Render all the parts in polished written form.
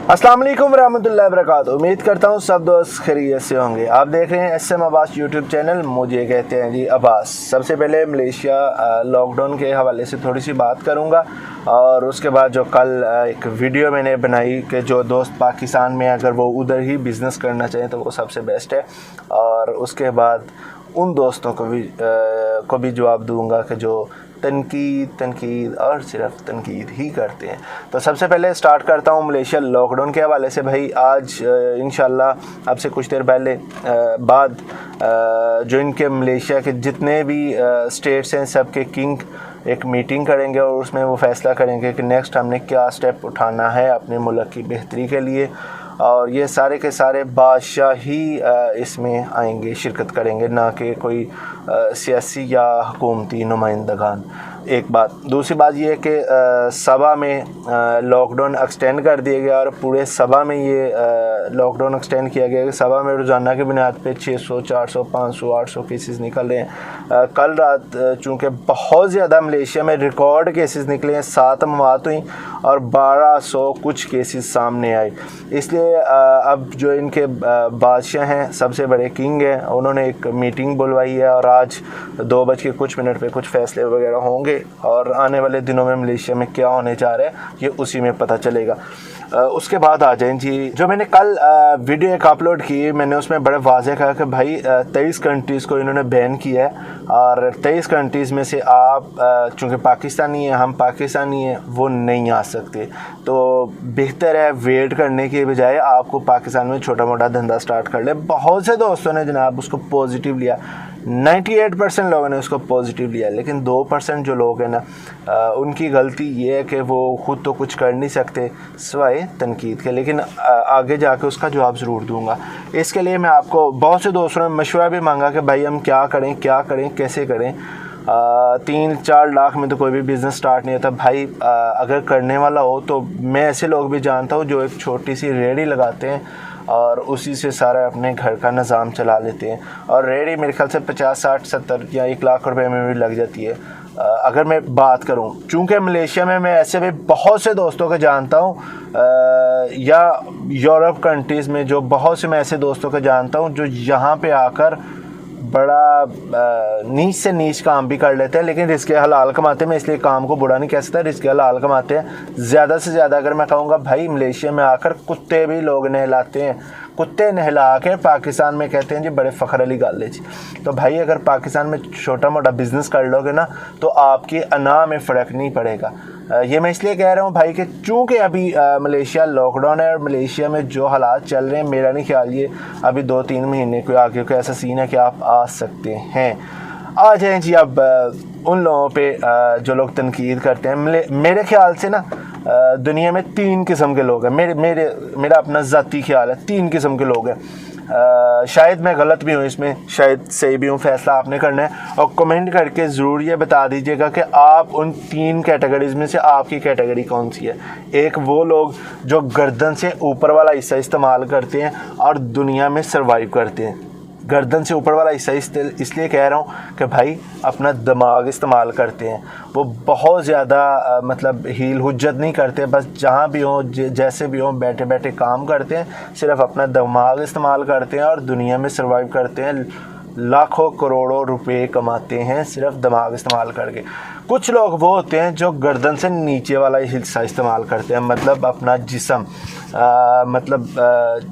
अस्सलाम वालेकुम रहमतुल्लाहि व बरकातुहू। उम्मीद करता हूँ सब दोस्त खैरियत से होंगे। आप देख रहे हैं SM अब्बास यूट्यूब चैनल। मुझे कहते हैं जी अब्बास। सबसे पहले मलेशिया लॉकडाउन के हवाले से थोड़ी सी बात करूँगा और उसके बाद जो कल एक वीडियो मैंने बनाई कि जो दोस्त पाकिस्तान में अगर वो उधर ही बिज़नेस करना चाहें तो वो सबसे बेस्ट है, और उसके बाद उन दोस्तों को भी जवाब दूँगा कि जो तनकीद और सिर्फ तनकीद ही करते हैं। तो सबसे पहले स्टार्ट करता हूँ मलेशिया लॉकडाउन के हवाले से। भाई आज इंशाल्लाह अब से कुछ देर पहले बाद जो इनके मलेशिया के जितने भी स्टेट्स हैं सब के किंग एक मीटिंग करेंगे और उसमें वो फ़ैसला करेंगे कि नेक्स्ट हमने क्या स्टेप उठाना है अपने मुल्क की बेहतरी के लिए, और ये सारे के सारे बादशाह ही इसमें आएंगे, शिरकत करेंगे, ना कि कोई सियासी या हुकूमती नुमाइंदगान। एक बात। दूसरी बात ये है कि सबा में लॉकडाउन एक्सटेंड कर दिया गया और पूरे सबा में ये लॉकडाउन एक्सटेंड किया गया कि सबा में रोज़ाना की बुनियाद पे 600, 400, 500, 800 केसेस निकल रहे हैं। कल रात चूँकि बहुत ज़्यादा मलेशिया में रिकॉर्ड केसेस निकले हैं, 7 मौत हुई और 1200 कुछ केसेस सामने आए। इसलिए अब जो इनके बादशाह हैं, सबसे बड़े किंग हैं, उन्होंने एक मीटिंग बुलवाई है और आज 2 बज के कुछ मिनट पे कुछ फ़ैसले वगैरह होंगे और आने वाले दिनों में मलेशिया में क्या होने जा रहा है ये उसी में पता चलेगा। उसके बाद आ जाएं जी, जो मैंने कल वीडियो एक अपलोड की, मैंने उसमें बड़े वाज़ेह कहा कि भाई 23 कंट्रीज़ को इन्होंने बैन किया है और 23 कंट्रीज़ में से आप चूँकि पाकिस्तानी हैं, हम पाकिस्तानी हैं, वो नहीं आ सकते। तो बेहतर है वेट करने के बजाय आपको पाकिस्तान में छोटा मोटा धंधा स्टार्ट कर ले। बहुत से दोस्तों ने जनाब उसको पॉजिटिव लिया, 98% लोगों ने उसको पॉजिटिव लिया, लेकिन 2% जो लोग हैं ना उनकी गलती ये है कि वो ख़ुद तो कुछ कर नहीं सकते सिवाय तनकीद के, लेकिन आगे जाके उसका जवाब ज़रूर दूंगा। इसके लिए मैं आपको बहुत से दोस्तों ने मशवरा भी मांगा कि भाई हम क्या करें कैसे करें। 3-4 लाख में तो कोई भी बिज़नेस स्टार्ट नहीं होता भाई। अगर करने वाला हो तो मैं ऐसे लोग भी जानता हूँ जो एक छोटी सी रेहड़ी लगाते हैं और उसी से सारा अपने घर का निज़ाम चला लेते हैं, और रेहड़ी मेरे ख्याल से 50, 60, 70 या 1 लाख रुपए में भी लग जाती है। अगर मैं बात करूं, चूँकि मलेशिया में मैं ऐसे भी बहुत से दोस्तों को जानता हूं, या यूरोप कंट्रीज़ में जो बहुत से मैं ऐसे दोस्तों को जानता हूं जो यहाँ पे आकर बड़ा नीच से नीच काम भी कर लेते हैं, लेकिन रिस्क हलाल कमाते हैं। मैं इसलिए काम को बुरा नहीं कह सकता, रिस्क हलाल कमाते हैं। ज़्यादा से ज़्यादा अगर मैं कहूँगा भाई मलेशिया में आकर कुत्ते भी लोग नहलाते हैं, कुत्ते नहला के पाकिस्तान में कहते हैं जी बड़े फ़ख्र वाली गल है जी। तो भाई अगर पाकिस्तान में छोटा मोटा बिज़नेस कर लोगे ना तो आपकी अना में फ़र्क नहीं पड़ेगा। ये मैं इसलिए कह रहा हूँ भाई कि चूँकि अभी मलेशिया लॉकडाउन है और मलेशिया में जो हालात चल रहे हैं, मेरा नहीं ख्याल ये अभी 2-3 महीने कोई आगे कोई ऐसा सीन है कि आप आ सकते हैं। आ जाएँ जी अब उन लोगों पे जो लोग तनकीद करते हैं। मेरे ख्याल से ना दुनिया में 3 किस्म के लोग हैं। मेरा अपना ज़ाती ख्याल है 3 किस्म के लोग हैं। शायद मैं गलत भी हूँ इसमें, शायद सही भी हूँ, फैसला आपने करना है। और कमेंट करके ज़रूर ये बता दीजिएगा कि आप उन 3 कैटेगरीज़ में से आपकी कैटेगरी कौन सी है। एक वो लोग जो गर्दन से ऊपर वाला हिस्सा इस्तेमाल करते हैं और दुनिया में सर्वाइव करते हैं। गर्दन से ऊपर वाला हिस्सा इसलिए कह रहा हूँ कि भाई अपना दिमाग इस्तेमाल करते हैं। वो बहुत ज़्यादा मतलब हील हुज्जत नहीं करते, बस जहाँ भी हो जैसे भी हो बैठे बैठे काम करते हैं, सिर्फ अपना दिमाग इस्तेमाल करते हैं और दुनिया में सर्वाइव करते हैं। लाखों करोड़ों रुपए कमाते हैं सिर्फ दिमाग इस्तेमाल करके। कुछ लोग वो होते हैं जो गर्दन से नीचे वाला हिस्सा इस्तेमाल करते हैं, मतलब अपना जिस्म,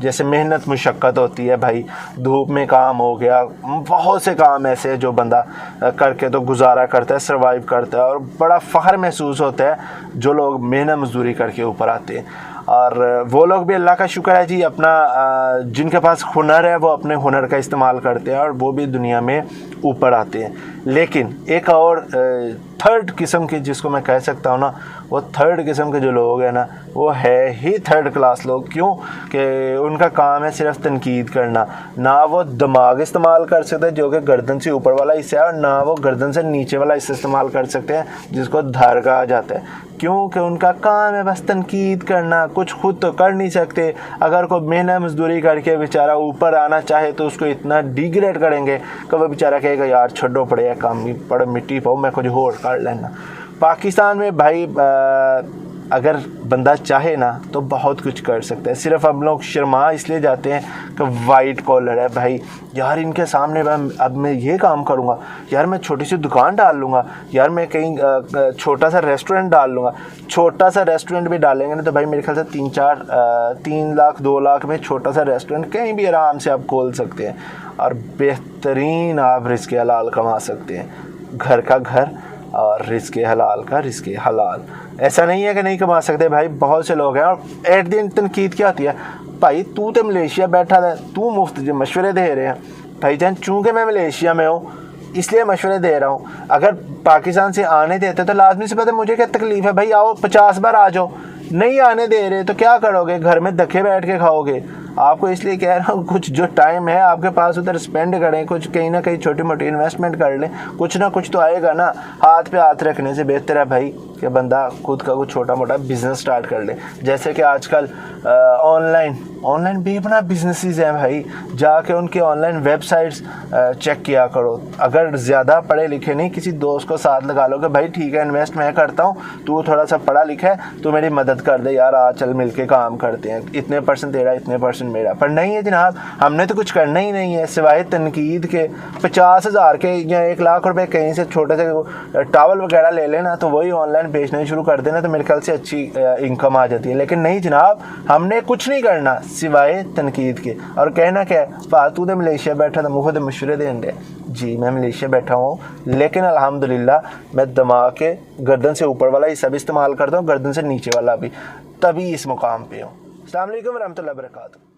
जैसे मेहनत मुशक्क़त होती है भाई, धूप में काम हो गया, बहुत से काम ऐसे हैं जो बंदा करके तो गुजारा करता है, सर्वाइव करता है, और बड़ा फ़ख्र महसूस होता है जो लोग मेहनत मजदूरी करके ऊपर आते हैं। और वो लोग भी अल्लाह का शुक्र है जी, अपना जिनके पास हुनर है वो अपने हुनर का इस्तेमाल करते हैं और वो भी दुनिया में ऊपर आते हैं। लेकिन एक और थर्ड किस्म की जिसको मैं कह सकता हूँ ना, वो थर्ड किस्म के जो लोग हैं ना वो है ही थर्ड क्लास लोग। क्यों कि उनका काम है सिर्फ तनकीद करना, ना वो दिमाग इस्तेमाल कर सकते जो कि गर्दन से ऊपर वाला हिस्सा है, और ना वो गर्दन से नीचे वाला हिस्सा इस्तेमाल कर सकते हैं जिसको धर कहा जाता है। क्योंकि उनका काम है बस तनकीद करना, कुछ खुद तो कर नहीं सकते। अगर कोई मेहनत मजदूरी करके बेचारा ऊपर आना चाहे तो उसको इतना डिग्रेड करेंगे कि वह बेचारा कहेगा यार छोड़ो पड़े काम, पड़ मिट्टी पाओ, मैं कुछ और कर लेना। पाकिस्तान में भाई अगर बंदा चाहे ना तो बहुत कुछ कर सकता है। सिर्फ हम लोग शर्मा इसलिए जाते हैं कि वाइट कॉलर है भाई, यार इनके सामने अब मैं ये काम करूँगा, यार मैं छोटी सी दुकान डाल लूँगा, यार मैं कहीं छोटा सा रेस्टोरेंट डाल लूँगा। छोटा सा रेस्टोरेंट भी डालेंगे ना तो भाई मेरे ख्याल से 3 लाख 2 लाख में छोटा सा रेस्टोरेंट कहीं भी आराम से आप खोल सकते हैं और बेहतरीन आप रिज़्क़ हलाल कमा सकते हैं। घर का घर और रिज़्क़ हलाल का रिज़्क़ हलाल। ऐसा नहीं है कि नहीं कमा सकते भाई, बहुत से लोग हैं। और एट दिन तनकीद क्या होती है, भाई तू तो मलेशिया बैठा था, तू मुफ्त मशवरे दे रहे हैं। भाईजान चूँकि मैं मलेशिया में हूँ इसलिए मशवरे दे रहा हूँ, अगर पाकिस्तान से आने देते तो लाजमी से पता मुझे क्या तकलीफ़ है, भाई आओ 50 बार आ जाओ। नहीं आने दे रहे तो क्या करोगे, घर में धक्के बैठ के खाओगे। आपको इसलिए कह रहा हूँ कुछ जो टाइम है आपके पास उधर स्पेंड करें, कुछ कहीं ना कहीं छोटी मोटी इन्वेस्टमेंट कर लें, कुछ ना कुछ तो आएगा ना। हाथ पे हाथ रखने से बेहतर है भाई कि बंदा खुद का कुछ छोटा मोटा बिजनेस स्टार्ट कर ले। जैसे कि आजकल ऑनलाइन बेपनाह बिजनेसेस हैं भाई, जाके उनके ऑनलाइन वेबसाइट्स चेक किया करो। अगर ज़्यादा पढ़े लिखे नहीं, किसी दोस्त को साथ लगा लो कि भाई ठीक है इन्वेस्ट मैं करता हूँ, तू थोड़ा सा पढ़ा लिखा है, तू मेरी मदद कर दे यार, आज चल मिल के काम करते हैं, इतने % तेरा इतने % मेरा। पर नहीं है जनाब, हमने तो कुछ करना ही नहीं है सिवाय तनकीद के। 50,000 के या 1 लाख रुपए कहीं से छोटे से टावल वगैरह ले लेना तो वही ऑनलाइन बेचना शुरू कर देना तो मेरे ख्याल से अच्छी इनकम आ जाती है। लेकिन नहीं जनाब, हमने कुछ नहीं करना सिवाय तनकीद के। और कहना क्या है, फालतू दे मलेशिया बैठा था मुफ्त मशवरे दें दे। जी मैं मलेशिया बैठा हूँ, लेकिन अल्हम्दुलिल्लाह मैं दिमाग के गर्दन से ऊपर वाला हिस्सा भी इस्तेमाल करता हूँ, गर्दन से नीचे वाला भी, तभी इस मुकाम पे हूँ। अस्सलाम वालेकुम रहमतुल्लाहि व बरकातहू।